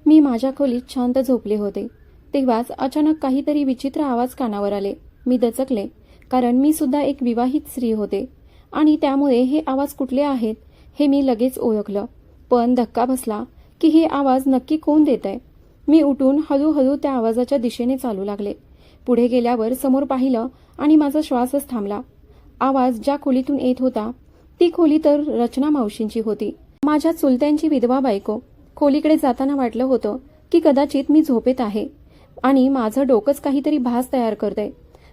मी माझ्या खोलीत शांत झोपले होते. तेव्हाच अचानक काहीतरी विचित्र आवाज कानावर आले. मी दचकले, कारण मी सुद्धा एक विवाहित स्त्री होते आणि त्यामुळे हे आवाज कुठले आहेत हे मी लगेच ओळखलं. पण धक्का बसला की हे आवाज नक्की कोण देतंय. मी उठून हळूहळू त्या आवाजाच्या दिशेने चालू लागले. पुढे गेल्यावर समोर पाहिलं आणि माझा श्वासच थांबला. आवाज ज्या खोलीतून येत होता ती खोली तर रचना मावशींची होती, माझ्या चुलत्यांची विधवा बायको. खोलीकडे जाताना वाटलं होतं की कदाचित मी झोपेत आहे आणि माझं डोकंच काहीतरी भास तयार करतंय.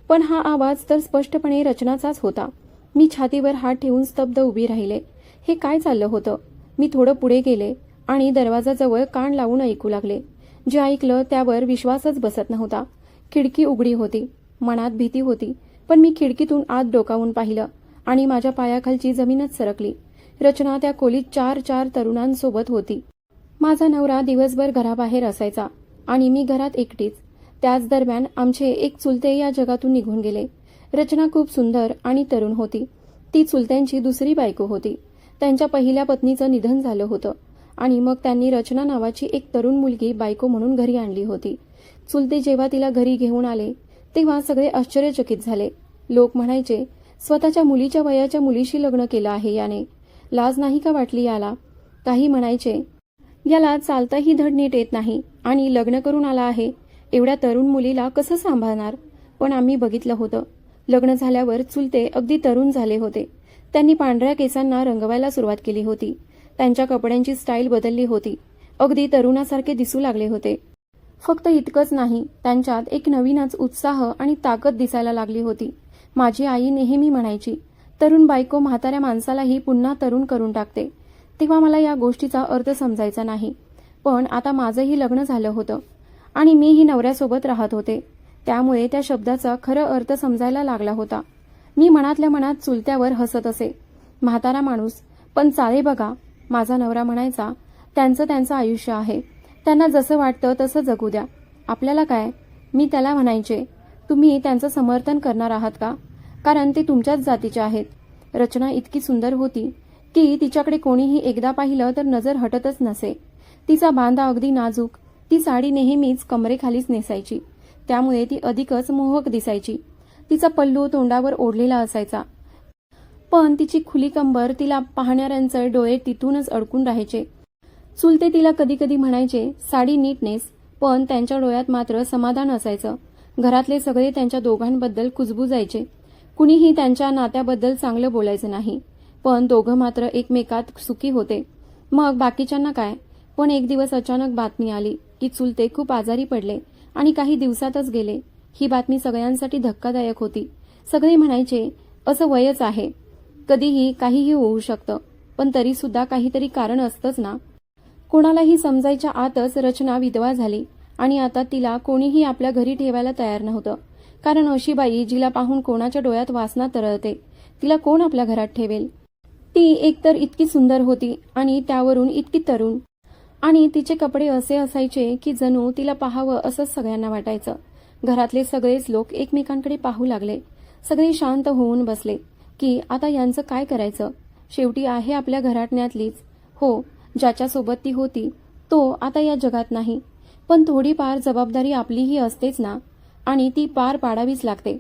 पण हा आवाज तर स्पष्टपणे रचनाचाच होता. मी छातीवर हात ठेवून स्तब्ध उभी राहिले. हे काय चाललं होतं? मी थोडं पुढे गेले आणि दरवाजाजवळ कान लावून ऐकू लागले. जे ऐकलं त्यावर विश्वासच बसत नव्हता. खिडकी उघडी होती. मनात भीती होती, पण मी खिडकीतून आत डोकावून पाहिलं आणि माझ्या पायाखालची जमीनच सरकली. रचना त्या खोलीत चार तरुणांसोबत होती. माझा नवरा दिवसभर घराबाहेर असायचा आणि मी घरात एकटीच. त्याच दरम्यान आमचे एक चुलते या जगातून निघून गेले. रचना खूप सुंदर आणि तरुण होती. ती चुलत्यांची दुसरी बायको होती. त्यांच्या पहिल्या पत्नीचं निधन झालं होतं आणि मग त्यांनी रचना नावाची एक तरुण मुलगी बायको म्हणून घरी आणली होती. चुलते जेव्हा तिला घरी घेऊन आले तेव्हा सगळे आश्चर्यचकित झाले. लोक म्हणायचे, स्वतःच्या मुलीच्या वयाच्या मुलीशी लग्न केलं आहे याने. लाज नाही का वाटली याला? काही म्हणायचे, याला चालताही धड नीट येत नाही आणि लग्न करून आला आहे. एवढ्या तरुण मुलीला कसं सांभाळणार? पण आम्ही बघितलं होतं. लग्न झाल्यावर चुलते अगदी तरुण झाले होते. त्यांनी पांढऱ्या केसांना रंगवायला सुरुवात केली होती. त्यांच्या कपड्यांची स्टाईल बदलली होती. अगदी तरुणासारखे दिसू लागले होते. फक्त इतकंच नाही, त्यांच्यात एक नवीनच उत्साह आणि ताकद दिसायला लागली होती. माझी आई नेहमी म्हणायची, तरुण बायको म्हाताऱ्या माणसालाही पुन्हा तरुण करून टाकते. तेव्हा मला या गोष्टीचा अर्थ समजायचा नाही. पण आता माझंही लग्न झालं होतं आणि मीही नवऱ्यासोबत राहत होते. त्यामुळे त्या शब्दाचा खरं अर्थ समजायला लागला होता. मी मनातल्या मनात चुलत्यावर हसत असे. म्हातारा माणूस, पण चाले बघा. माझा नवरा म्हणायचा, त्यांचं आयुष्य आहे. त्यांना जसं वाटतं तसं जगू द्या. आपल्याला काय? मी त्याला म्हणायचे, तुम्ही त्यांचं समर्थन करणार आहात का? कारण ते तुमच्याच जातीचे आहेत. रचना इतकी सुंदर होती की तिच्याकडे कोणीही एकदा पाहिलं तर नजर हटतच नसे. तिचा बांधा अगदी नाजूक. ती साडी नेहमीच कमरेखालीच नेसायची, त्यामुळे ती अधिकच मोहक दिसायची. तिचा पल्लू तोंडावर ओढलेला असायचा, पण तिची खुली कंबर तिला पाहणाऱ्यांचे डोळे तिथूनच अडकून राहायचे. चुलते तिला कधी कधी म्हणायचे, साडी नीट नेस, पण त्यांच्या डोळ्यात मात्र समाधान असायचं. घरातले सगळे त्यांच्या दोघांबद्दल कुजबुजायचे. कुणीही त्यांच्या नात्याबद्दल चांगलं बोलायचं नाही, पण दोघं मात्र एकमेकात सुखी होते. मग बाकीच्यांना काय? पण एक दिवस अचानक बातमी आली की चुलते खूप आजारी पडले आणि काही दिवसातच गेले. ही बातमी सगळ्यांसाठी धक्कादायक होती. सगळे म्हणायचे, असं वयच आहे, कधीही काहीही होऊ शकतं, पण तरी सुद्धा काहीतरी कारण असतंच ना. कोणालाही समजायच्या आतच रचना विधवा झाली आणि आता तिला कोणीही आपल्या घरी ठेवायला तयार नव्हतं. कारण अशी बाई जिला पाहून कोणाच्या डोळ्यात वासना तरळते, तिला कोण आपल्या घरात ठेवेल? ती एकतर इतकी सुंदर होती आणि त्यावरून इतकी तरुण, आणि तिचे कपडे असे असायचे की जणू तिला पाहावं असंच सगळ्यांना वाटायचं. घरातले सगळेच लोक एकमेकांकडे पाहू लागले. सगळे शांत होऊन बसले की आता यांचं काय करायचं? शेवटी आहे आपल्या घरातण्यातलीच. हो, ज्याच्यासोबत ती होती तो आता या जगात नाही, पण थोडीफार जबाबदारी आपलीही असतेच ना, आणि ती पार पाडावीच लागते.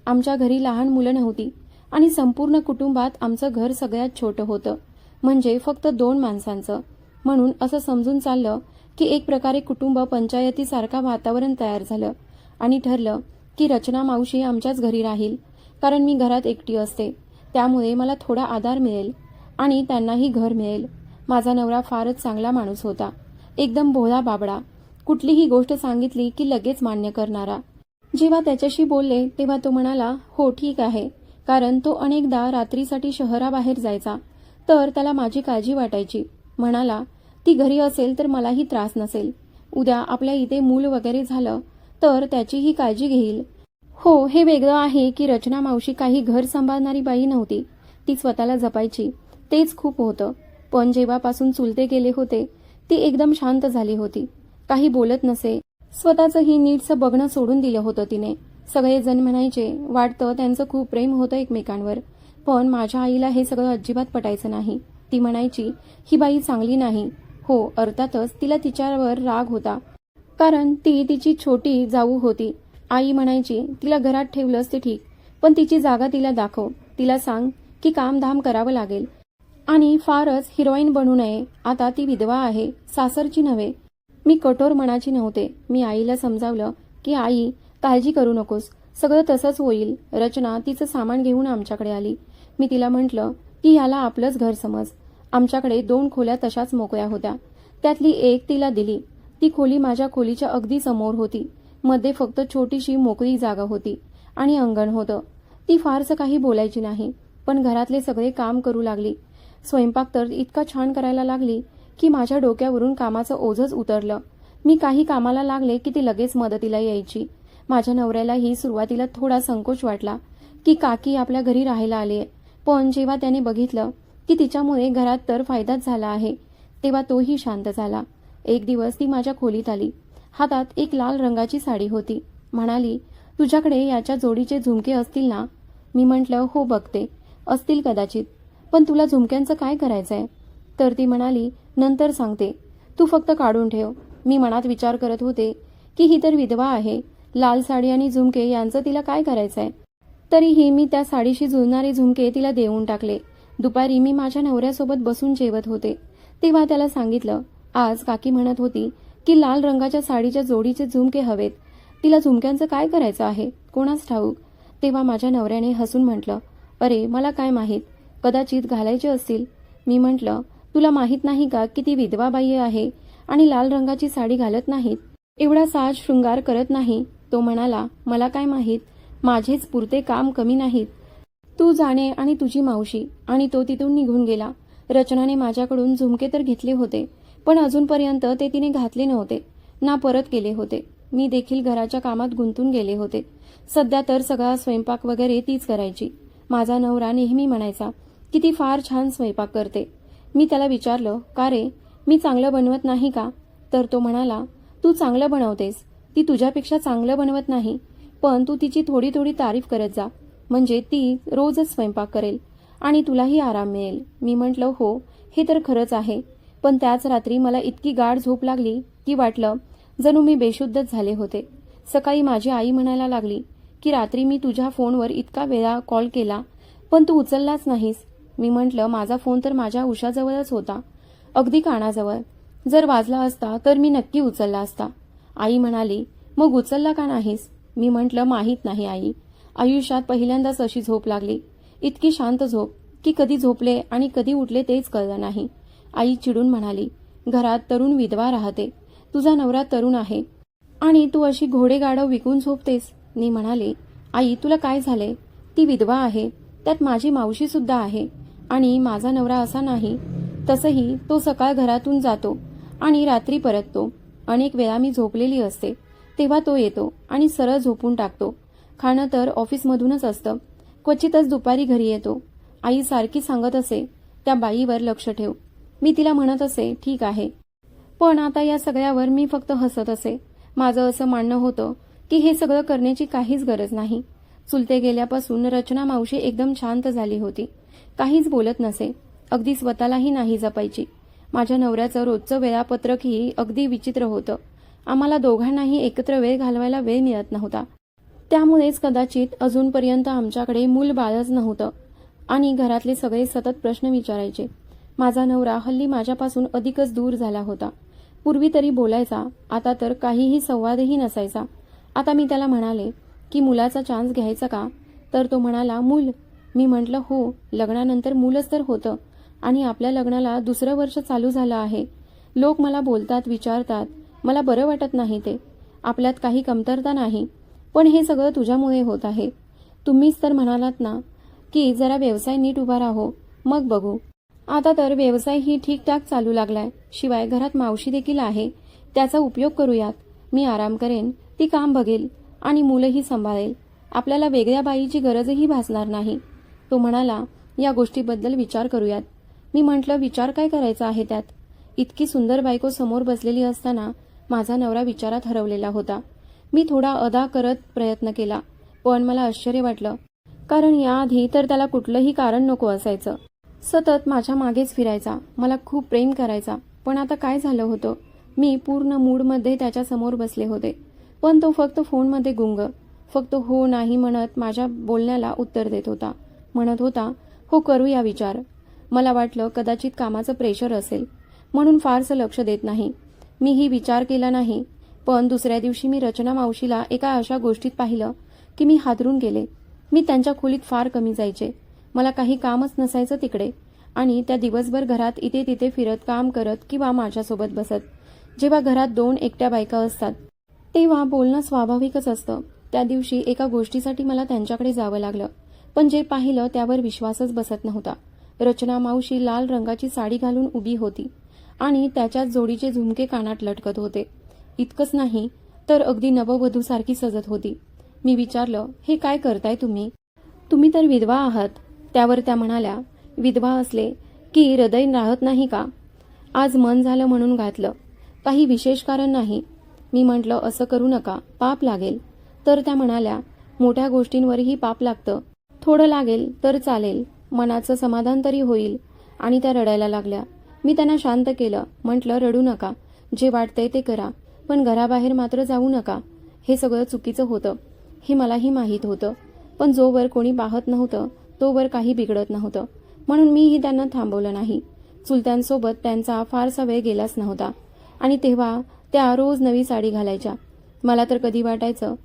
आमच्या घरी लहान मुलं नव्हती आणि संपूर्ण कुटुंबात आमचं घर सगळ्यात छोटं होतं, म्हणजे फक्त 2 माणसांचं. म्हणून असं समजून चाललं की एक प्रकारे कुटुंब पंचायतीसारखं वातावरण तयार झालं आणि ठरलं की रचना मावशी आमच्याच घरी राहील. कारण मी घरात एकटी असते, त्यामुळे मला थोडा आधार मिळेल आणि त्यांनाही घर मिळेल. माझा नवरा फारच चांगला माणूस होता, एकदम भोळा बाबडा. कुठलीही गोष्ट सांगितली की लगेच मान्य करणारा. जेव्हा त्याच्याशी बोलले तेव्हा तो म्हणाला, हो ठीक आहे. कारण तो अनेकदा रात्रीसाठी शहराबाहेर जायचा, तर त्याला माझी काळजी वाटायची. म्हणाला, ती घरी असेल तर मलाही त्रास नसेल. उद्या आपल्या इथे मूल वगैरे झालं तर त्याचीही काळजी घेईल. हो, हे वेगळं आहे की रचना मावशी काही घर सांभाळणारी बाई नव्हती. ती स्वतःला जपायची, तेच खूप होतं. पण जेव्हापासून चुलते गेले होते ती एकदम शांत झाली होती. काही बोलत नसे. स्वतःचंही नीटसं बघणं सोडून दिलं होतं तिने. सगळेजण म्हणायचे, वाटतं त्यांचं खूप प्रेम होतं एकमेकांवर. पण माझ्या आईला हे सगळं अजिबात पटायचं नाही. ती म्हणायची, ही बाई चांगली नाही. हो, अर्थातच तिला तिच्यावर राग होता, कारण ती तिची छोटी जाऊ होती. आई म्हणायची, तिला घरात ठेवलंस ते ठीक, पण तिची जागा तिला दाखव. तिला सांग की कामधाम करावं लागेल आणि फारच हिरोईन बनू नये. आता ती विधवा आहे, सासरची नव्हे. मी कठोर मनाची नव्हते. मी आईला समजावलं की आई, काळजी करू नकोस, सगळं तसंच होईल. रचना तिचं सामान घेऊन आमच्याकडे आली. मी तिला म्हटलं की ह्याला आपलंच घर समज. आमच्याकडे 2 खोल्या तशाच मोकळ्या होत्या. त्यातली एक तिला दिली. ती खोली माझ्या खोलीच्या अगदी समोर होती. मध्ये फक्त छोटीशी मोकळी जागा होती आणि अंगण होतं. ती फारसं काही बोलायची नाही, पण घरातले सगळे काम करू लागली. स्वयंपाक तर इतका छान करायला लागली की माझ्या डोक्यावरून कामाचं ओझंच उतरलं. मी काही कामाला लागले की ती लगेच मदतीला यायची. माझ्या नवऱ्यालाही सुरुवातीला थोडा संकोच वाटला की काकी आपल्या घरी राहायला आलीये, पण जेव्हा त्याने बघितलं की तिच्यामुळे घरात तर फायदाच झाला आहे, तेव्हा तोही शांत झाला. एक दिवस ती माझ्या खोलीत आली. हातात एक लाल रंगाची साडी होती. म्हणाली, तुझ्याकडे याच्या जोडीचे झुमके असतील ना? मी म्हटलं, हो बघते, असतील कदाचित, पण तुला झुमक्यांचं काय करायचंय? तर ती म्हणाली, नंतर सांगते, तू फक्त काढून ठेव. मी मनात विचार करत होते की ही तर विधवा आहे, लाल साडी आणि झुमके यांचं तिला काय करायचंय? तरीही मी त्या साडीशी जुळणारे झुमके तिला देऊन टाकले. दुपारी मी माझ्या नवऱ्यासोबत बसून जेवत होते, तेव्हा त्याला सांगितलं, आज काकी म्हणत होती की लाल रंगाच्या साडीच्या जोडीचे झुमके हवेत. तिला झुमक्यांचं काय करायचं आहे, कोणास ठाऊक? तेव्हा माझ्या नवऱ्याने हसून म्हटलं, अरे मला काय माहीत, कदाचित घालायचे असतील. मी म्हटलं, तुला माहीत नाही का की ती विधवा बाई आहे आणि लाल रंगाची साडी घालत नाहीत, एवढा साज शृंगार करत नाही. तो म्हणाला, मला काय माहीत, माझेच पुरते काम कमी नाहीत. तू जाणे आणि तुझी मावशी. आणि तो तिथून निघून गेला. रचनाने माझ्याकडून झुमके तर घेतले होते, पण अजूनपर्यंत ते तिने घातले नव्हते ना परत केले होते. मी देखील घराच्या कामात गुंतून गेले होते. सध्या तर सगळा स्वयंपाक वगैरे तीच करायची. माझा नवरा नेहमी म्हणायचा की ती फार छान स्वयंपाक करते. मी त्याला विचारलं, का रे, मी चांगलं बनवत नाही का? तर तो म्हणाला, तू चांगलं बनवतेस, ती तुझ्यापेक्षा चांगलं बनवत नाही, पण तू तिची थोडी थोडी तारीफ करत जा, म्हणजे ती रोजच स्वयंपाक करेल आणि तुलाही आराम मिळेल. मी म्हटलं, हो, हे तर खरंच आहे, पण त्याच रात्री मला इतकी गाढ झोप लागली की वाटलं जणू मी बेशुद्धच झाले होते. सकाळी माझी आई म्हणायला लागली की रात्री मी तुझ्या फोनवर इतका वेळा कॉल केला, पण तू उचललाच नाहीस. मी म्हटलं, माझा फोन तर माझ्या उशाजवळच होता, अगदी कानाजवळ. जर वाजला असता तर मी नक्की उचलला असता. आई म्हणाली, मग उचलला का नाहीस? मी म्हटलं, माहीत नाही आई, आयुष्यात पहिल्यांदाच अशी झोप लागली. इतकी शांत झोप की कधी झोपले आणि कधी उठले तेच कळलं नाही. आई चिडून म्हणाली, घरात तरुण विधवा राहते, तुझा नवरा तरुण आहे आणि तू अशी घोडेगाडव विकून झोपतेस. मी म्हणाले, आई तुला काय झाले? ती विधवा आहे, त्यात माझी मावशी सुद्धा आहे आणि माझा नवरा असा नाही. तसंही तो सकाळ घरातून जातो आणि रात्री परततो. अनेक वेळा मी झोपलेली असते तेव्हा तो येतो आणि सरळ झोपून टाकतो. खाणं तर ऑफिसमधूनच असतं, क्वचितच दुपारी घरी येतो. आई सारखी सांगत असे, त्या बाईवर लक्ष ठेव. मी तिला म्हणत असे, ठीक आहे, पण आता या सगळ्यावर मी फक्त हसत असे. माझं असं मानणं होतं की हे सगळं करण्याची काहीच गरज नाही. चुलते गेल्यापासून रचना मावशी एकदम शांत झाली होती. काहीच बोलत नसे, अगदी स्वतःलाही नाही जपायची. माझ्या नवऱ्याचं रोजचं वेळापत्रकही अगदी विचित्र होतं. आम्हाला दोघांनाही एकत्र वेळ घालवायला वेळ मिळत नव्हता. त्यामुळेच कदाचित अजूनपर्यंत आमच्याकडे मूल बाळच नव्हतं आणि घरातले सगळे सतत प्रश्न विचारायचे. माझा नवरा हल्ली माझ्यापासून अधिकच दूर झाला होता. पूर्वी तरी बोलायचा, आता तर काहीही संवादही नसायचा. आता मी त्याला म्हणाले की मुलाचा चान्स घ्यायचा का? तर तो म्हणाला, मूल? मी म्हटलं, हो, लग्नानंतर मूलच तर होतं आणि आपल्या लग्नाला 2रं वर्ष चालू झालं आहे. लोक मला बोलतात, विचारतात, मला बरं वाटत नाही ते. आपल्यात काही कमतरता नाही, पण हे सगळं तुझ्यामुळे होत आहे. तुम्हीच तर म्हणालात ना की जरा व्यवसाय नीट उभा राहो, मग बघू. आता तर व्यवसायही ठीकठाक चालू लागलाय. शिवाय घरात मावशी देखील आहे, त्याचा उपयोग करूयात. मी आराम करेन, ती काम बघेल आणि मुलंही सांभाळेल. आपल्याला वेगळ्या बाईची गरजही भासणार नाही. तो म्हणाला, या गोष्टीबद्दल विचार करूयात. मी म्हटलं, विचार काय करायचा आहे त्यात? इतकी सुंदर बायको समोर बसलेली असताना माझा नवरा विचारात हरवलेला होता. मी थोडा अदा करत प्रयत्न केला, पण मला आश्चर्य वाटलं, कारण याआधी तर त्याला कुठलंही कारण नको असायचं. सतत माझ्या मागेच फिरायचा, मला खूप प्रेम करायचा, पण आता काय झालं होतं? मी पूर्ण मूडमध्ये त्याच्यासमोर बसले होते, पण तो फक्त फोनमध्ये गुंग, फक्त हो नाही म्हणत माझ्या बोलण्याला उत्तर देत होता. म्हणत होता, हो करूया विचार. मला वाटलं कदाचित कामाचं प्रेशर असेल म्हणून फारसं लक्ष देत नाही. मीही विचार केला नाही. पण दुसऱ्या दिवशी मी रचना मावशीला एका अशा गोष्टीत पाहिलं की मी हादरून गेले. मी त्यांच्या खोलीत फार कमी जायचे. मला काही कामच नसायचं तिकडे, आणि त्या दिवसभर घरात इथे तिथे फिरत काम करत किंवा माझ्यासोबत बसत. जेव्हा घरात 2 एकट्या बायका असतात तेव्हा बोलणं स्वाभाविकच असतं. त्या दिवशी एका गोष्टीसाठी मला त्यांच्याकडे जावं लागलं, पण जे पाहिलं त्यावर विश्वासच बसत नव्हता. रचना मावशी लाल रंगाची साडी घालून उभी होती आणि त्याच्यात जोडीचे झुमके कानात लटकत होते. इतकंच नाही तर अगदी नववधूसारखी सजत होती. मी विचारलं, हे काय करताय तुम्ही? तुम्ही तर विधवा आहात. त्यावर त्या म्हणाल्या, विधवा असले की हृदय राहत नाही का? आज मन झालं म्हणून घातलं, काही विशेष कारण नाही. मी म्हटलं, असं करू नका, पाप लागेल. तर त्या म्हणाल्या, मोठ्या गोष्टींवरही पाप लागतं. थोडं लागेल तर चालेल, मनाचं समाधान तरी होईल. आणि त्या रडायला लागल्या. मी त्यांना शांत केलं. म्हटलं, रडू नका, जे वाटतंय ते करा, पण घराबाहेर मात्र जाऊ नका. हे सगळं चुकीचं होतं हे मलाही माहीत होतं, पण जोवर कोणी पाहत नव्हतं तोवर काही बिघडत नव्हतं, म्हणून मीही त्यांना थांबवलं नाही. चुलत्यांसोबत त्यांचा फारसा वेळ गेलाच नव्हता, आणि तेव्हा त्या रोज नवी साडी घालायच्या. मला तर कधी वाटायचं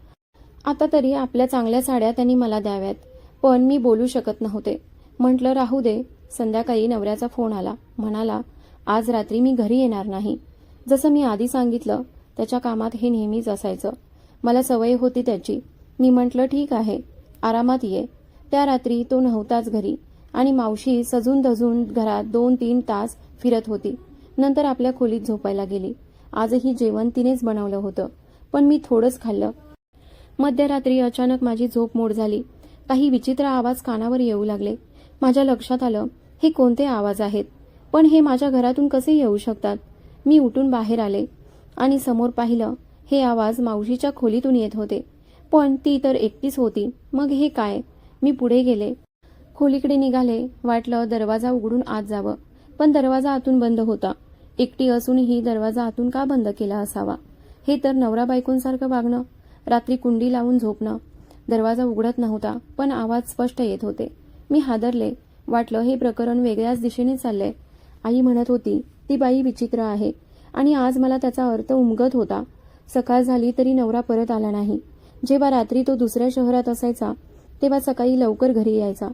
आता तरी आपल्या चांगल्या साड्या त्यांनी मला द्याव्यात, पण मी बोलू शकत नव्हते. म्हटलं, राहू दे. संध्याकाळी नवऱ्याचा फोन आला. म्हणाला, आज रात्री मी घरी येणार नाही. जसं मी आधी सांगितलं, त्याच्या कामात हे नेहमीच असायचं. मला सवय होती त्याची. मी म्हटलं, ठीक आहे, आरामात ये. त्या रात्री तो नव्हताच घरी, आणि मावशी सजून धजून घरात 2-3 तास फिरत होती. नंतर आपल्या खोलीत झोपायला गेली. आजही जेवण तिनेच बनवलं होतं, पण मी थोडंच खाल्लं. मध्यरात्री अचानक माझी झोप मोड झाली. काही विचित्र आवाज कानावर येऊ लागले. माझ्या लक्षात आलं, हे कोणते आवाज आहेत? पण हे माझ्या घरातून कसे येऊ शकतात? मी उठून बाहेर आले आणि समोर पाहिलं. हे आवाज मावशीच्या खोलीतून येत होते, पण ती तर एकटीच होती. मग हे काय? मी पुढे गेले, खोलीकडे निघाले. वाटलं दरवाजा उघडून आत जावं, पण दरवाजा आतून बंद होता. एकटी असूनही दरवाजा आतून का बंद केला असावा? हे तर नवरा बायकोंसारखं वागणं. रात्री कुंडी लावून झोपणं. दरवाजा उघडत नव्हता, पण आवाज स्पष्ट येत होते. मी हादरले. वाटलं हे प्रकरण वेगळ्याच दिशेने चाललंय. आई म्हणत होती, ती बाई विचित्र आहे, आणि आज मला त्याचा अर्थ उमगत होता. सकाळ झाली तरी नवरा परत आला नाही. जेव्हा रात्री तो दुसऱ्या शहरात असायचा तेव्हा सकाळी लवकर घरी यायचा.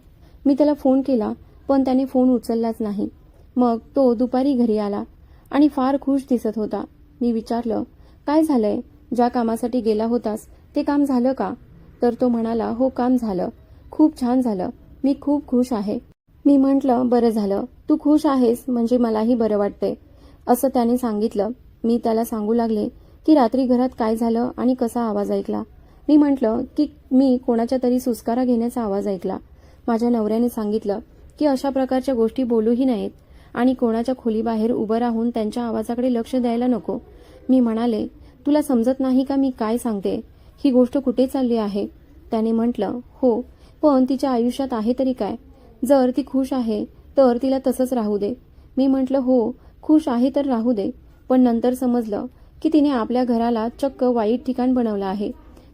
मी त्याला फोन केला, पण त्याने फोन उचललाच नाही. मग तो दुपारी घरी आला आणि फार खुश दिसत होता. मी विचारलं, काय झालंय? ज्या कामासाठी गेला होतास ते काम झालं का? तर तो म्हणाला, हो, काम झालं, खूप छान झालं, मी खूप खुश आहे. मी म्हटलं, बरं झालं, तू खुश आहेस म्हणजे मलाही बरं वाटतंय, असं त्याने सांगितलं. मी त्याला सांगू लागले की रात्री घरात काय झालं आणि कसा आवाज ऐकला. मी म्हटलं की मी कोणाच्या तरी सुस्कारा घेण्याचा आवाज ऐकला. माझ्या नवऱ्याने सांगितलं की अशा प्रकारच्या गोष्टी बोलूही नयेत आणि कोणाच्या खोलीबाहेर उभं राहून त्यांच्या आवाजाकडे लक्ष द्यायला नको. मी म्हणाले, तुला समजत नाही का मी काय सांगते? ही गोष्ट कुठे चालली आहे? त्याने म्हटलं, हो, पण तिच्या आयुष्यात आहे तरी काय? जर ती खुश आहे तर तिला तसंच राहू दे. मी म्हटलं, हो, खुश आहे तर राहू दे, पण नंतर समजलं की तिने आपल्या घराला चक्क वाईट ठिकाण बनवलं आहे.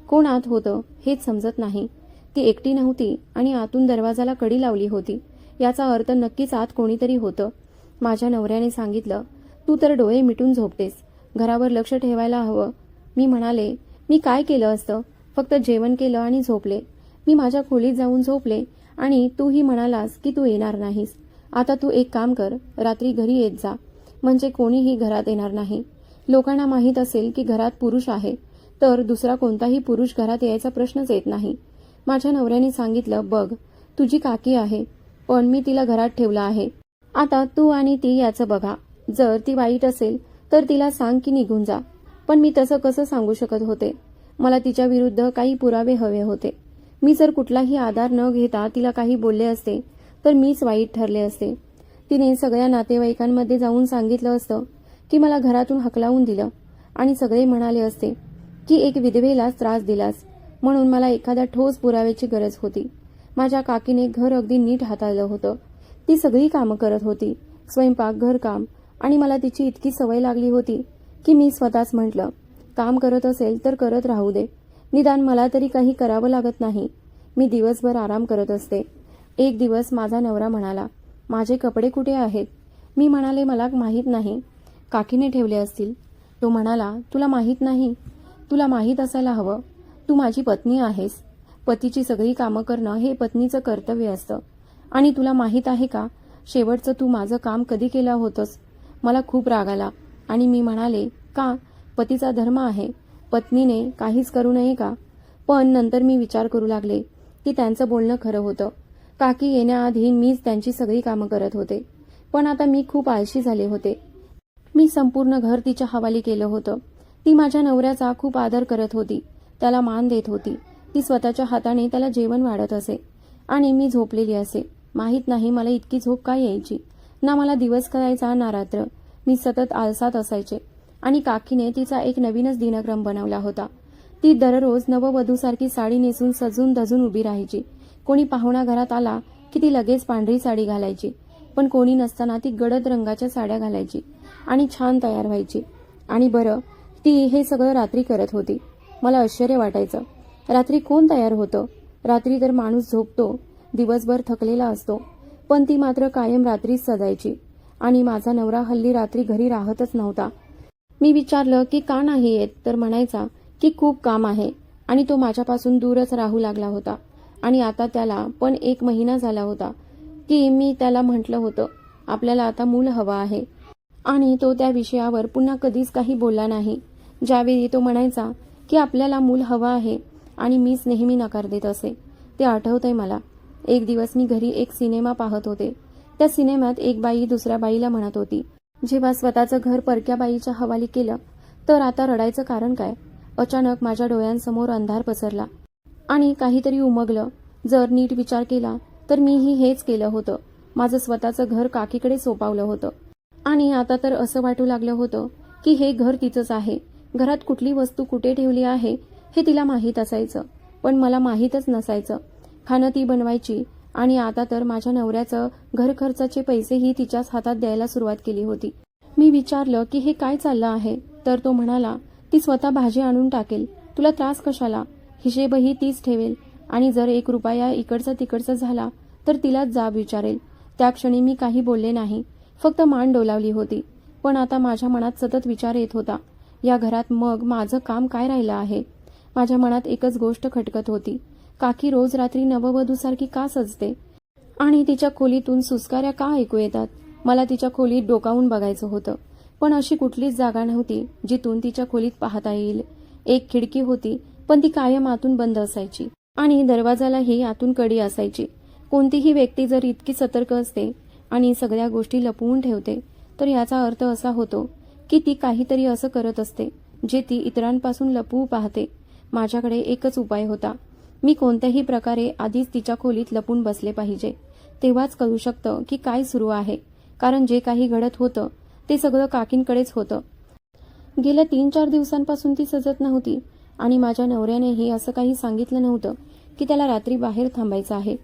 कोण आत होतं हेच समजत नाही. ती एकटी नव्हती आणि आतून दरवाजाला कडी लावली होती. याचा अर्थ नक्कीच आत कोणीतरी होतं. माझ्या नवऱ्याने सांगितलं, तू तर डोळे मिटून झोपतेस, घरावर लक्ष ठेवायला हवं. मी म्हणाले, मी काय केलं असतं? फक्त जेवण केलं आणि झोपले. मी माझ्या खोलीत जाऊन झोपले आणि तूही म्हणालास की तू येणार नाहीस. आता तू एक काम कर, रात्री घरी येत जा, म्हणजे कोणीही घरात येणार नाही. लोकांना माहीत असेल की घरात पुरुष आहे, तर दुसरा कोणताही पुरुष घरात यायचा प्रश्नच येत नाही. माझ्या नवऱ्याने सांगितलं, बघ, तुझी काकी आहे, पण मी तिला घरात ठेवलं आहे. आता तू आणि ती याचं बघा. जर ती वाईट असेल तर तिला सांग की निघून जा. पण मी तसं कसं सांगू शकत होते? मला तिच्या विरुद्ध काही पुरावे हवे होते. मी जर कुठलाही आधार न घेता तिला काही बोलले असते तर मीच वाईट ठरले असते. तिने सगळ्या नातेवाईकांमध्ये जाऊन सांगितलं असतं की मला घरातून हकलावून दिलं, आणि सगळे म्हणाले असते की एक विधवेलाच त्रास दिलास. म्हणून मला एखाद्या ठोस पुराव्याची गरज होती. माझ्या काकीने घर अगदी नीट हाताळलं होतं. ती सगळी कामं करत होती, स्वयंपाक, घरकाम, आणि मला तिची इतकी सवय लागली होती की मी स्वतःच म्हटलं, काम करत असेल तर करत राहू दे, निदान मला तरी काही करावं लागत नाही. मी दिवसभर आराम करत असते. एक दिवस माझा नवरा म्हणाला, माझे कपडे कुठे आहेत? मी म्हणाले, मला माहीत नाही, काकीने ठेवले असतील. तो म्हणाला, तुला माहीत नाही? तुला माहीत असायला हवं. तू माझी पत्नी आहेस. पतीची सगळी कामं करणं हे पत्नीचं कर्तव्य असतं. आणि तुला माहीत आहे का, शेवटचं तू माझं काम कधी केलं होतंस? मला खूप राग आला आणि मी म्हणाले, का? पतीचा धर्म आहे, पत्नीने काहीच करू नये का? पण नंतर मी विचार करू लागले की त्यांचं बोलणं खरं होतं. काकी येण्याआधी मीच त्यांची सगळी कामं करत होते. पण आता मी खूप आळशी झाले होते. मी संपूर्ण घर तिच्या हवाली केलं होतं. ती माझ्या नवऱ्याचा खूप आदर करत होती, त्याला मान देत होती. ती स्वतःच्या हाताने त्याला जेवण वाढत असे आणि मी झोपलेली असे. माहीत नाही मला इतकी झोप काय यायची. ना मला दिवस करायचा ना रात्र. मी सतत आळसात असायचे. आणि काकीने तिचा एक नवीनच दिनक्रम बनवला होता. ती दररोज नववधूसारखी साडी नेसून सजून धजून उभी राहायची. कोणी पाहुणा घरात आला की ती लगेच पांढरी साडी घालायची, पण कोणी नसताना ती गडद रंगाच्या साड्या घालायची आणि छान तयार व्हायची. आणि बरं, ती हे सगळं रात्री करत होती. मला आश्चर्य वाटायचं, रात्री कोण तयार होतं? रात्री तर माणूस झोपतो, दिवसभर थकलेला असतो, पण ती मात्र कायम रात्रीच सजायची. आणि माझा नवरा हल्ली रात्री घरी राहतच नव्हता. मी विचारलं की का नाही येत, तर म्हणायचा की खूप काम आहे आणि तो माझ्यापासून दूरच राहू लागला होता. आणि आता त्याला पण 1 महिना झाला होता की मी त्याला म्हटलं होतं, आपल्याला आता मूल हवं आहे. आणि तो त्या विषयावर पुन्हा कधीच काही बोलला नाही. ज्यावेळी तो म्हणायचा की आपल्याला मूल हवं आहे आणि मीच नेहमी नकार देत असे, ते आठवतंय मला. एक दिवस मी घरी एक सिनेमा पाहत होते. त्या सिनेमात एक बाई दुसऱ्या बाईला म्हणत होती, जेव्हा स्वतःचं घर परक्या बाईच्या हवाली केलं तर आता रडायचं कारण काय? अचानक माझ्या डोळ्यांसमोर अंधार पसरला आणि काहीतरी उमगलं. जर नीट विचार केला तर मीही हेच केलं होतं. माझं स्वतःचं घर काकीकडे सोपावलं होतं. आणि आता तर असं वाटू लागलं होतं की हे घर तिचंच आहे. घरात कुठली वस्तू कुठे ठेवली आहे हे तिला माहीत असायचं, पण मला माहीतच नसायचं. खाणं ती बनवायची आणि आता तर माझ्या नवऱ्याचं घर खर्चाचे पैसेही तिच्याच हातात द्यायला सुरुवात केली होती. मी विचारलं की हे काय चाललं आहे, तर तो म्हणाला, ती स्वतः भाजी आणून टाकेल, तुला त्रास कशाला? हिशेबही तीच ठेवेल आणि जर 1 रुपया इकडचा तिकडचा झाला तर तिलाच जाब विचारेल. त्या क्षणी मी काही बोलले नाही, फक्त मान डोलावली होती. पण आता माझ्या मनात सतत विचार येत होता, या घरात मग माझं काम काय राहिलं आहे? माझ्या मनात एकच गोष्ट खटकत होती, काकी रोज रात्री नववधूसारखी का सजते आणि तिच्या खोलीतून सुस्काऱ्या का ऐकू येतात? मला तिच्या खोलीत डोकावून बघायचं होतं, पण अशी कुठलीच जागा नव्हती जिथून तिच्या खोलीत पाहता येईल. एक खिडकी होती, पण ती कायम आतून बंद असायची आणि दरवाजालाही आतून कडी असायची. कोणतीही व्यक्ती जर इतकी सतर्क असते आणि सगळ्या गोष्टी लपवून ठेवते तर याचा अर्थ असा होतो की ती काहीतरी असं करत असते जे ती इतरांपासून लपवू पाहते. माझ्याकडे एकच उपाय होता, मी कोणत्याही प्रकारे आधीच तिच्या खोलीत लपून बसले पाहिजे. तेव्हाच कळू शकतं की काय सुरू आहे, कारण जे काही घडत होतं ते सगळं काकींकडेच होतं. गेल्या 3-4 दिवसांपासून ती सजत नव्हती आणि माझ्या नवऱ्यानेही असं काही सांगितलं नव्हतं की त्याला रात्री बाहेर थांबायचं आहे.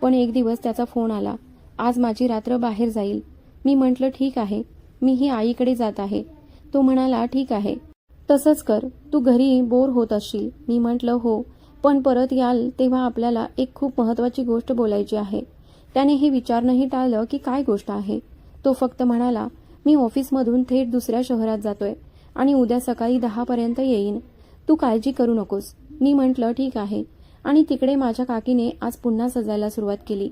पण एक दिवस त्याचा फोन आला, आज माझी रात्र बाहेर जाईल. मी म्हटलं ठीक आहे, मीही आईकडे जात आहे. तो म्हणाला, ठीक आहे, तसंच कर, तू घरी बोर होत असशील. मी म्हटलं हो, पण परत याल तेव्हा आपल्याला एक खूप महत्त्वाची गोष्ट बोलायची आहे. त्याने हे विचारणंही टाळलं की काय गोष्ट आहे. तो फक्त म्हणाला, मी ऑफिसमधून थेट दुसऱ्या शहरात जातोय आणि उद्या सकाळी 10 पर्यंत येईन, तू काळजी करू नकोस. मी म्हटलं ठीक आहे. आणि तिकडे माझ्या काकीने आज पुन्हा सजायला सुरुवात केली.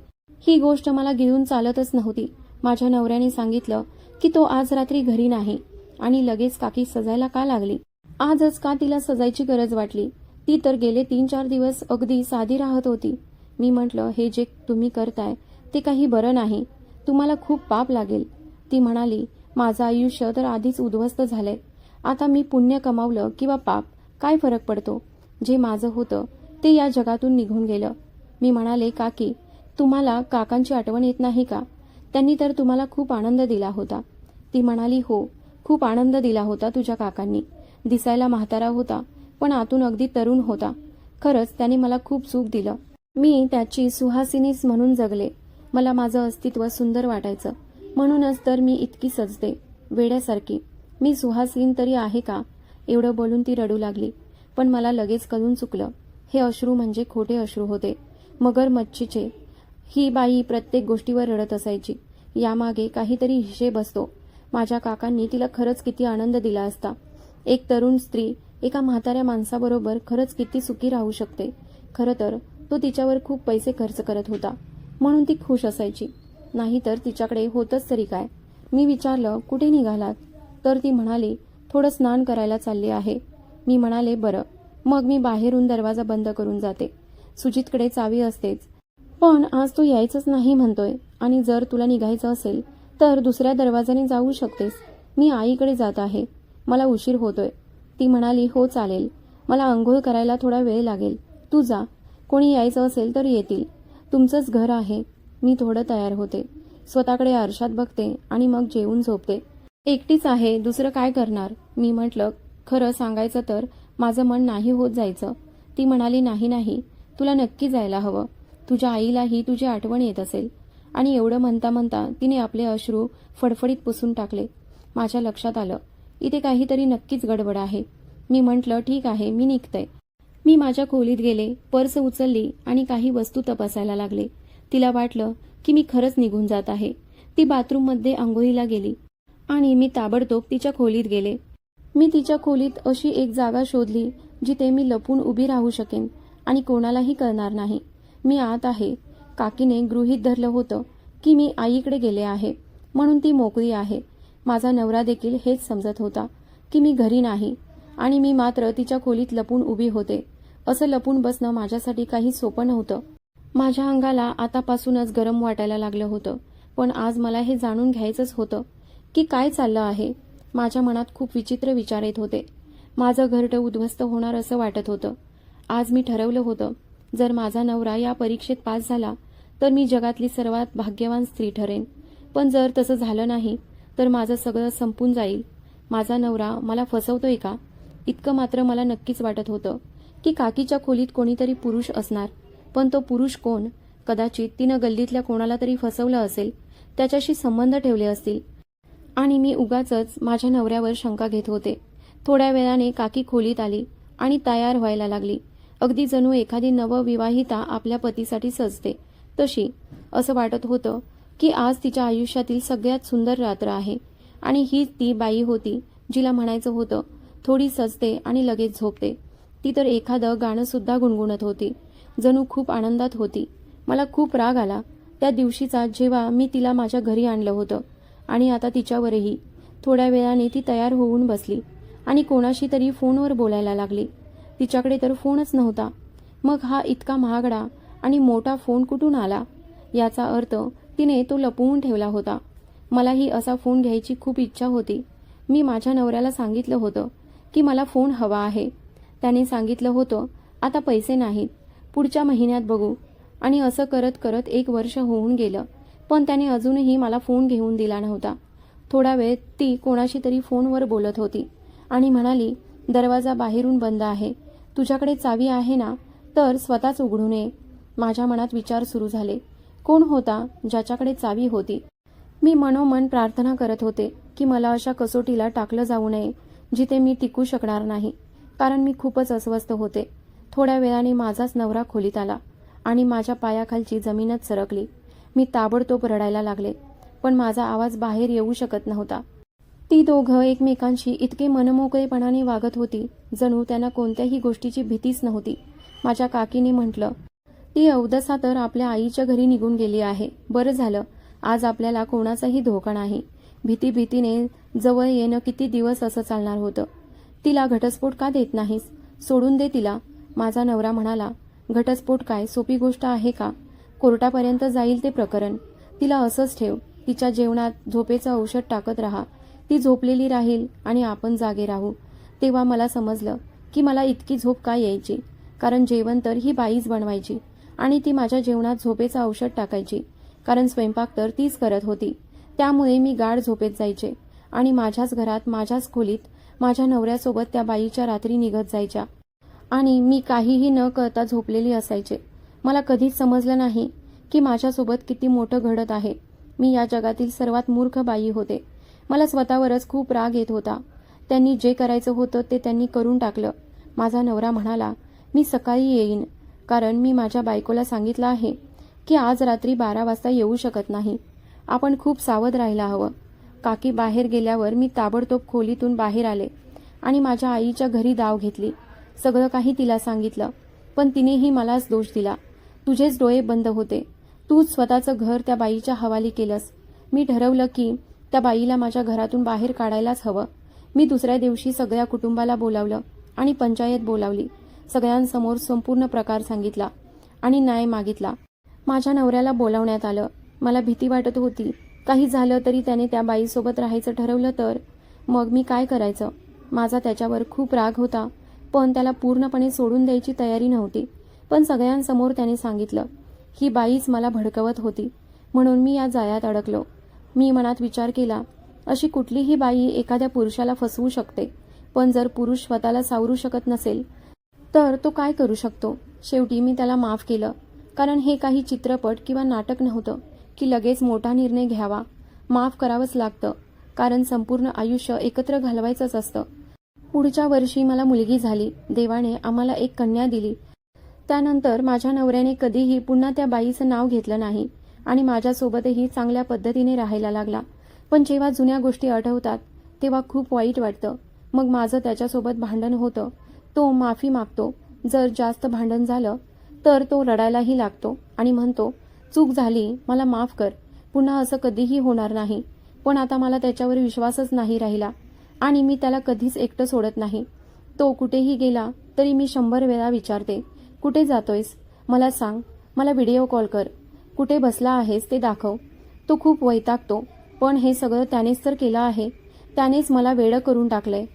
ही गोष्ट मला गिळून चालतच नव्हती. माझ्या नवऱ्याने सांगितलं की तो आज रात्री घरी नाही आणि लगेच काकी सजायला का लागली? आजच का तिला सजायची गरज वाटली? ती तर गेले 3-4 दिवस अगदी साधी राहत होती. मी म्हटलं, हे जे तुम्ही करताय ते काही बरं नाही, तुम्हाला खूप पाप लागेल. ती म्हणाली, माझं आयुष्य तर आधीच उद्ध्वस्त झालंय, आता मी पुण्य कमावलं किंवा पाप, काय फरक पडतो? जे माझं होतं ते या जगातून निघून गेलं. मी म्हणाले, काकी, तुम्हाला काकांची आठवण येत नाही का? त्यांनी तर तुम्हाला खूप आनंद दिला होता. ती म्हणाली, हो, खूप आनंद दिला होता तुझ्या काकांनी. दिसायला म्हातारा होता, पण आतून अगदी तरुण होता. खरंच त्याने मला खूप सुख दिलं. मी त्याची सुहासिनीच म्हणून जगले. मला माझं अस्तित्व सुंदर वाटायचं, म्हणूनच तर मी इतकी सजते. वेड्यासारखी. मी सुहासलीन तरी आहे का? एवढं बोलून ती रडू लागली. पण मला लगेच कळून चुकलं. हे अश्रू म्हणजे खोटे अश्रू होते, मगरमच्छीचे. ही बाई प्रत्येक गोष्टीवर रडत असायची. यामागे काहीतरी हिशेब असतो. माझ्या काकांनी तिला खरंच किती आनंद दिला असता. एक तरुण स्त्री एका म्हाताऱ्या माणसाबरोबर खरंच किती सुखी राहू शकते. खरं तर तो तिच्यावर खूप पैसे खर्च करत होता, म्हणून ती खुश असायची. नाहीतर तिच्याकडे होतच तरी काय. मी विचारलं, कुठे निघालात? तर ती म्हणाली, थोडं स्नान करायला चालले आहे. मी म्हणाले, बरं. मग मी बाहेरून दरवाजा बंद करून जाते. सुजितकडे चावी असतेच, पण आज तो यायचंच नाही म्हणतोय. आणि जर तुला निघायचं असेल तर दुसऱ्या दरवाजाने जाऊ शकतेस. मी आईकडे जात आहे, मला उशीर होतोय. ती म्हणाली, हो चालेल, मला आंघोळ करायला थोडा वेळ लागेल, तू जा. कोणी यायचं असेल तर येतील, तुमचंच घर आहे. मी थोडं तयार होते, स्वतःकडे आरशात बघते आणि मग जेवून झोपते. एकटीच आहे, दुसरं काय करणार? मी म्हटलं, खरं सांगायचं तर माझं मन नाही होत जायचं. ती म्हणाली, नाही नाही, तुला नक्की जायला हवं. तुझ्या आईलाही तुझी आठवण येत असेल. आणि एवढं म्हणता म्हणता तिने आपले अश्रू फडफडीत पुसून टाकले. माझ्या लक्षात आलं, इथे काहीतरी नक्कीच गडबड आहे. मी म्हटलं, ठीक आहे, मी निघते. मी माझ्या खोलीत गेले, पर्स उचलली आणि काही वस्तू तपासायला लागले. तिला वाटलं की मी खरंच निघून जात आहे. ती बाथरूममध्ये आंघोळीला गेली आणि मी ताबडतोब तिच्या खोलीत गेले. मी तिच्या खोलीत अशी एक जागा शोधली जिथे मी लपून उभी राहू शकेन आणि कोणालाही कळणार नाही. मी आत आहे. काकीने गृहीत धरलं होतं की मी आईकडे गेले आहे, म्हणून ती मोकळी आहे. माझा नवरा देखील हेच समजत होता की मी घरी नाही, आणि मी मात्र तिच्या खोलीत लपून उभी होते. असं लपून बसणं माझ्यासाठी काही सोपं नव्हतं. माझ्या अंगाला आतापासूनच गरम वाटायला लागलं होतं. पण आज मला हे जाणून घ्यायचंच होतं की काय चाललं आहे. माझ्या मनात खूप विचित्र विचार येत होते. माझं घरटं उद्ध्वस्त होणार असं वाटत होतं. आज मी ठरवलं होतं, जर माझा नवरा या परीक्षेत पास झाला तर मी जगातली सर्वात भाग्यवान स्त्री ठरेन. पण जर तसं झालं नाही तर माझं सगळं संपून जाईल. माझा नवरा मला फसवतोय का? इतकं मात्र मला नक्कीच वाटत होतं की काकीच्या खोलीत कोणीतरी पुरुष असणार. पण तो पुरुष कोण? कदाचित तिनं गल्लीतल्या कोणाला तरी फसवलं असेल, त्याच्याशी संबंध ठेवले असतील. आणि मी उगाचच माझ्या नवऱ्यावर शंका घेत होते. थोड्या वेळाने काकी खोलीत आली आणि तयार व्हायला लागली. अगदी जणू एखादी नवविवाहिता आपल्या पतीसाठी सजते तशी. असं वाटत होतं की आज तिच्या आयुष्यातील सगळ्यात सुंदर रात्र आहे. आणि ही ती बाई होती जिला म्हणायचं होतं, थोडी सजते आणि लगेच झोपते. ती तर एखादं गाणं सुद्धा गुणगुणत होती, जणू खूप आनंदात होती. मला खूप राग आला त्या दिवशीचा, जेव्हा मी तिला माझ्या घरी आणलं होतं. आणि आता तिच्यावरही. थोड्या वेळाने ती तयार होऊन बसली आणि कोणाशी तरी फोनवर बोलायला लागली. तिच्याकडे तर फोनच नव्हता. मग हा इतका महागडा आणि मोठा फोन कुठून आला? याचा अर्थ तिने तो लपवून ठेवला होता. मलाही असा फोन घ्यायची खूप इच्छा होती. मी माझ्या नवऱ्याला सांगितलं होतं की मला फोन हवा आहे. त्याने सांगितलं होतं, आता पैसे नाहीत, पुढच्या महिन्यात बघू. आणि असं करत करत 1 वर्ष होऊन गेलं, पण त्याने अजूनही मला फोन घेऊन दिला नव्हता. थोडा वेळ ती कोणाशी तरी फोनवर बोलत होती आणि म्हणाली, दरवाजा बाहेरून बंद आहे, तुझ्याकडे चावी आहे ना, तर स्वतःच उघडून ये. माझ्या मनात विचार सुरू झाले, कोण होता ज्याच्याकडे चावी होती? मी मनोमन प्रार्थना करत होते की मला अशा कसोटीला टाकलं जाऊ नये जिथे मी टिकू शकणार नाही, कारण मी खूपच अस्वस्थ होते. थोड्या वेळाने माझाच नवरा खोलीत आला आणि माझ्या पायाखालची जमीनच सरकली. मी ताबडतोब रडायला लागले, पण माझा आवाज बाहेर येऊ शकत नव्हता. ती दोघं एकमेकांशी इतके मनमोकळेपणाने वागत होती, जणू त्यांना कोणत्याही गोष्टीची भीतीच नव्हती. माझ्या काकीने म्हटलं, ती अवदसा तर आपल्या आईच्या घरी निघून गेली आहे. बरं झालं, आज आपल्याला कोणाचाही धोका नाही. भीतीने जवळ येणं किती दिवस असं चालणार होतं. तिला घटस्फोट का देत नाहीस? सोडून दे तिला. माझा नवरा म्हणाला, घटस्फोट काय सोपी गोष्ट आहे का? कोर्टापर्यंत जाईल ते प्रकरण. तिला असंच ठेव. तिच्या जेवणात झोपेचं औषध टाकत राहा. ती झोपलेली राहील आणि आपण जागे राहू. तेव्हा मला समजलं की मला इतकी झोप का यायची, कारण जेवण तर ही बाईच बनवायची आणि ती माझ्या जेवणात झोपेचं औषध टाकायची, कारण स्वयंपाक तर तीच करत होती. त्यामुळे मी गाढ झोपेत जायचे आणि माझ्याच घरात, माझ्याच खोलीत माझ्या नवऱ्यासोबत त्या बाईच्या रात्री निघत जायच्या आणि मी काहीही न कळता झोपलेली असायचे. मला कधीच समजलं नाही की माझ्यासोबत किती मोठं घडत आहे. मी या जगातील सर्वात मूर्ख बाई होते. मला स्वतःवरच खूप राग येत होता. त्यांनी जे करायचं होतं ते त्यांनी करून टाकलं. माझा नवरा म्हणाला, मी सकाळी येईन, कारण मी माझ्या बायकोला सांगितलं आहे की आज रात्री 12 वाजता येऊ शकत नाही. आपण खूप सावध राहायला हवं. काकी बाहेर गेल्यावर मी ताबडतोब खोलीतून बाहेर आले आणि माझ्या आईच्या घरी धाव घेतली. सगळं काही तिला सांगितलं, पण तिनेही मलाच दोष दिला. तुझेच डोळे बंद होते. तूच स्वतःचं घर त्या बाईच्या हवाली केलंस. मी ठरवलं की त्या बाईला माझ्या घरातून बाहेर काढायलाच हवं. मी दुसऱ्या दिवशी सगळ्या कुटुंबाला बोलावलं आणि पंचायत बोलावली. सगळ्यांसमोर संपूर्ण प्रकार सांगितला आणि न्याय मागितला. माझ्या नवऱ्याला बोलावण्यात आलं. मला भीती वाटत होती. काही झालं तरी त्याने त्या बाईसोबत राहायचं ठरवलं तर मग मी काय करायचं. माझा त्याच्यावर खूप राग होता, पण त्याला पूर्णपणे सोडून द्यायची तयारी नव्हती. पण सगळ्यांसमोर त्याने सांगितलं, ही बाईच मला भडकवत होती, म्हणून मी या जाळ्यात अडकलो. मी मनात विचार केला, अशी कुठलीही बाई एखाद्या पुरुषाला फसवू शकते, पण जर पुरुष स्वतःला सावरू शकत नसेल तर तो काय करू शकतो. शेवटी मी त्याला माफ केलं, कारण हे काही चित्रपट किंवा नाटक नव्हतं की लगेच मोठा निर्णय घ्यावा. माफ करावंच लागतं, कारण संपूर्ण आयुष्य एकत्र घालवायचंच असतं. पुढच्या वर्षी मला मुलगी झाली. देवाने आम्हाला एक कन्या दिली. त्यानंतर माझ्या नवऱ्याने कधीही पुन्हा त्या बाईचं नाव घेतलं नाही आणि माझ्यासोबतही चांगल्या पद्धतीने राहायला लागला. पण जेव्हा जुन्या गोष्टी आठवतात तेव्हा खूप वाईट वाटतं. मग माझं त्याच्यासोबत भांडण होतं. तो माफी मागतो. जर जास्त भांडण झालं तर तो रडायलाही लागतो आणि म्हणतो, चूक झाली, मला माफ कर, पुन्हा असं कधीही होणार नाही. पण आता मला त्याच्यावर विश्वासच नाही राहिला आणि मी त्याला कधीच एकटं सोडत नाही. तो कुठेही गेला तरी मी 100 वेळा विचारते, कुठे जातोयस, मला सांग, मला व्हिडिओ कॉल कर, कुठे बसला आहेस ते दाखव. तो खूप वैतागतो, पण हे सगळं त्यानेच तर केलं आहे. त्यानेच मला वेडं करून टाकलंय.